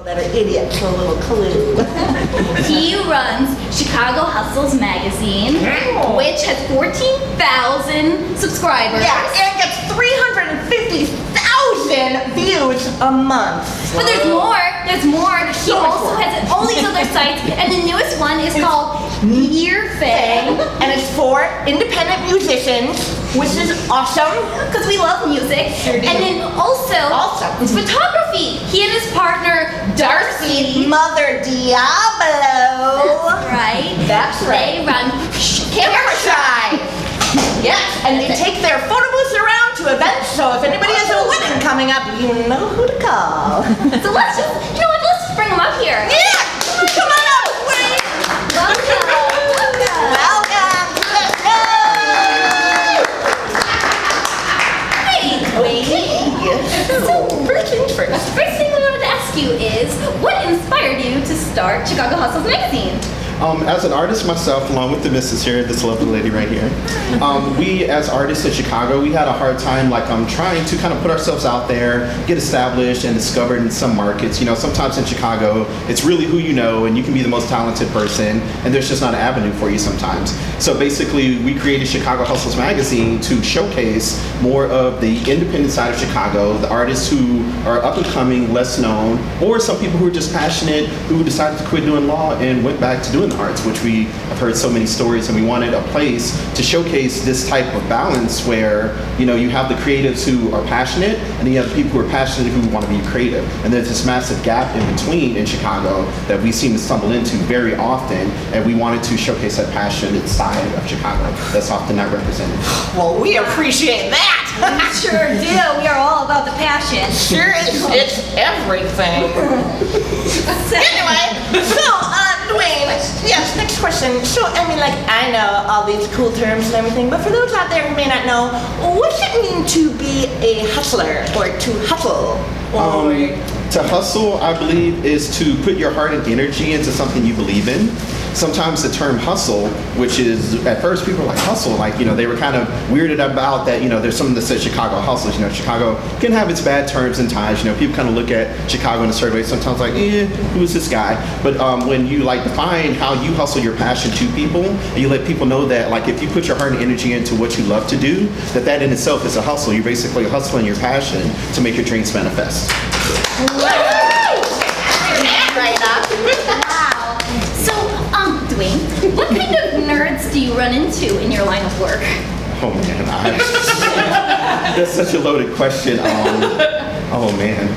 That are idiots, a little clue. He runs Chicago Hustles magazine, which has 14,000 subscribers. Yeah, and gets 350,000 views a month. But there's more. He also has all these other sites, and the newest one is called Earfang. And it's for independent musicians, which is awesome. Because we love music. Sure do. And then also, it's photography. He and his partner, Darcy. Mother Diablo. That's right. They run Camera Shy. Yes, and they take their photo booths around to events, so if anybody has a wedding coming up, you know who to call. So let's just, let's just bring them up here. Yeah! Come on up, Wayne! Welcome. Welcome to the show! Hey, Wayne. So, first things first. First thing we wanted to ask you is, what inspired you to start Chicago Hustles magazine? As an artist myself, along with the missus here, this lovely lady right here, we as artists in Chicago, we had a hard time trying to kind of put ourselves out there, get established and discovered in some markets. Sometimes in Chicago, it's really who you know, and you can be the most talented person, and there's just not an avenue for you sometimes. So basically, we created Chicago Hustles magazine to showcase more of the independent side of Chicago, the artists who are up and coming, less known, or some people who are just passionate, who decided to quit doing law and went back to doing the arts, which we have heard so many stories, and we wanted a place to showcase this type of balance where you have the creatives who are passionate, and then you have the people who are passionate who want to be creative, and there's this massive gap in between in Chicago that we seem to stumble into very often, and we wanted to showcase that passionate side of Chicago that's often not represented. Well, we appreciate that. We sure do. We are all about the passion. Sure is. It's everything. Anyway, so, Dwayne, yes, next question. So, I know all these cool terms and everything, but for those out there who may not know, what does it mean to be a hustler or to hustle? To hustle, I believe, is to put your heart and energy into something you believe in. Sometimes the term hustle, which is, at first people are like, hustle, they were kind of weirded about that, there's something that says Chicago hustles. Chicago can have its bad terms and times. People kind of look at Chicago in a certain way, sometimes who is this guy? But when you define how you hustle your passion to people, and you let people know that if you put your heart and energy into what you love to do, that in itself is a hustle. You're basically hustling your passion to make your dreams manifest. Right up. Wow. So, Dwayne, what kind of nerds do you run into in your line of work? Oh man, that's such a loaded question. Oh man,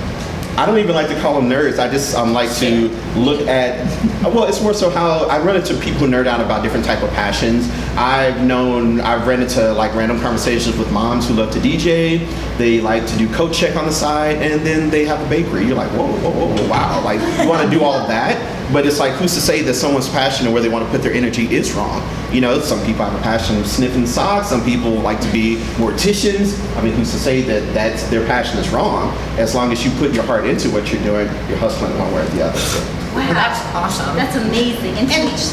I don't even like to call them nerds. I just like to look at, it's more so how I run into people who nerd out about different type of passions. I've run into random conversations with moms who love to DJ. They like to do coat check on the side, and then they have a bakery. You're like, whoa, wow. You want to do all of that, but it's who's to say that someone's passion and where they want to put their energy is wrong? Some people have a passion of sniffing socks. Some people like to be morticians. Who's to say that their passion is wrong? As long as you put your heart into what you're doing, you're hustling one way or the other. So. Wow, that's awesome. That's amazing. And yes,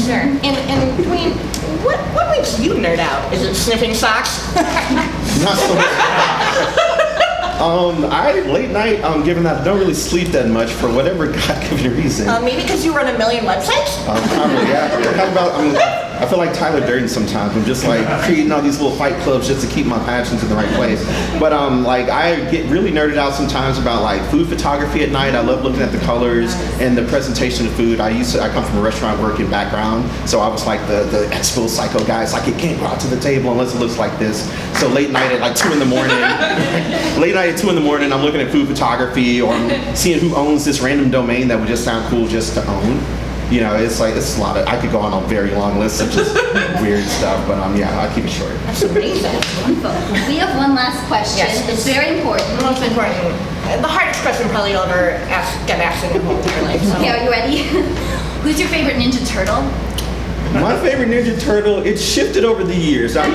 sir. And Dwayne, what makes you nerd out? Is it sniffing socks? Not so much. Late night, given that I don't really sleep that much for whatever God-given reason. Maybe because you run a million websites? Probably, yeah. I feel like Tyler Durden sometimes. I'm just creating all these little fight clubs just to keep my passions in the right place. But I get really nerded out sometimes about food photography at night. I love looking at the colors and the presentation of food. I come from a restaurant working background, so I was the expo psycho guy. It's it can't go out to the table unless it looks like this. So late night at 2 in the morning, I'm looking at food photography, or I'm seeing who owns this random domain that would just sound cool just to own. It's a lot of, I could go on a very long list of just weird stuff, but I'll keep it short. That's amazing. Wonderful. We have one last question. Yes, it's very important. Most important. The hardest question probably you'll ever get asked in your whole entire life. So. Okay, are you ready? Who's your favorite Ninja Turtle? My favorite Ninja Turtle, it's shifted over the years. I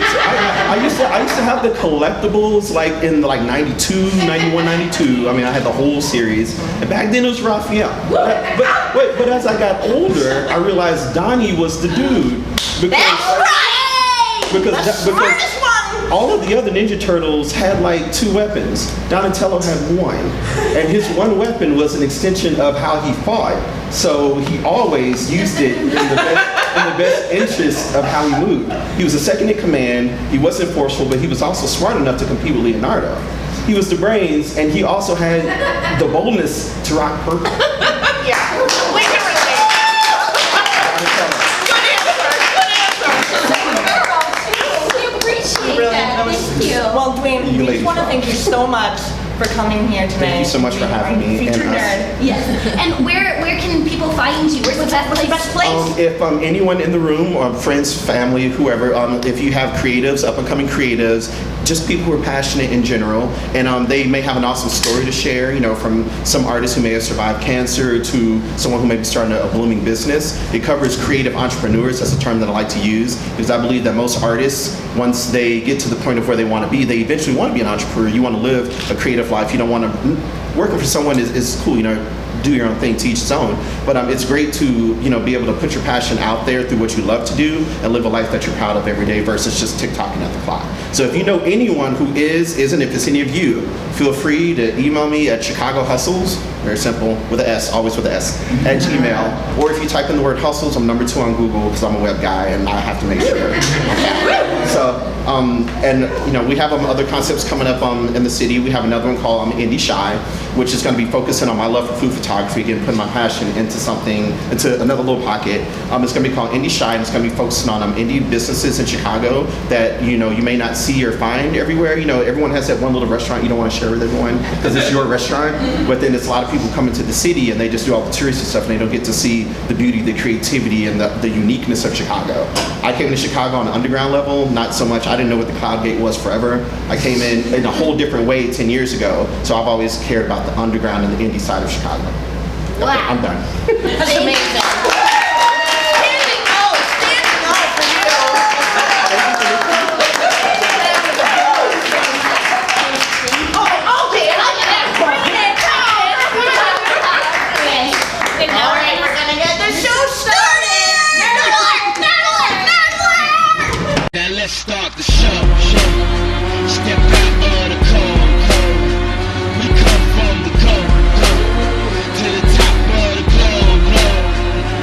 used to have the collectibles in 92, 91, 92. I had the whole series. And back then it was Raphael. But as I got older, I realized Donnie was the dude. That's right! The smartest one! all of the other Ninja Turtles had like 2 weapons. Donatello had 1. And his 1 weapon was an extension of how he fought. So he always used it in the best interest of how he moved. He was a second in command, he wasn't forceful, but he was also smart enough to compete with Leonardo. He was the brains, and he also had the boldness to rock purple. Yeah. We can relate. We appreciate Really, that. that was- Thank you. Well, Dwayne, You we ladies just want to rock. thank you so much for coming here tonight. Thank you so much for having me. Featured And us. nerd. Yes. And where can people find you? Where's the best What's the place? best place? If anyone in the room, or friends, family, whoever, if you have creatives, up-and-coming creatives, just people who are passionate in general, and they may have an awesome story to share, from some artists who may have survived cancer to someone who may be starting a blooming business. It covers creative entrepreneurs. That's a term that I like to use because I believe that most artists, once they get to the point of where they want to be, they eventually want to be an entrepreneur. You want to live a creative life. You don't want to, working for someone is cool, do your own thing, to each his own. But it's great to be able to put your passion out there through what you love to do and live a life that you're proud of every day versus just tick-tocking at the clock. So if you know anyone who isn't, if it's any of you, feel free to email me at Chicago Hustles, very simple, with an S, always with an S, at Gmail. Or if you type in the word hustles, I'm number 2 on Google because I'm a web guy and I have to make sure. So, we have other concepts coming up in the city. We have another one called Indie Shy, which is going to be focusing on my love for food photography, again, putting my passion into another little pocket. It's going to be called Indie Shy, and it's going to be focusing on indie businesses in Chicago that, you may not see or find everywhere. Everyone has that one little restaurant you don't want to share with everyone because it's your restaurant, but then it's a lot of people coming to the city and they just do all the touristy stuff and they don't get to see the beauty, the creativity, and the uniqueness of Chicago. I came to Chicago on an underground level, not so much. I didn't know what the Cloud Gate was forever. I came in a whole different way 10 years ago, so I've always cared about the underground and the indie side of Chicago. Okay, Wow. I'm done. That's amazing. Standing O for you. Oh, okay. All right, we're gonna get the show started. Now let's start the show.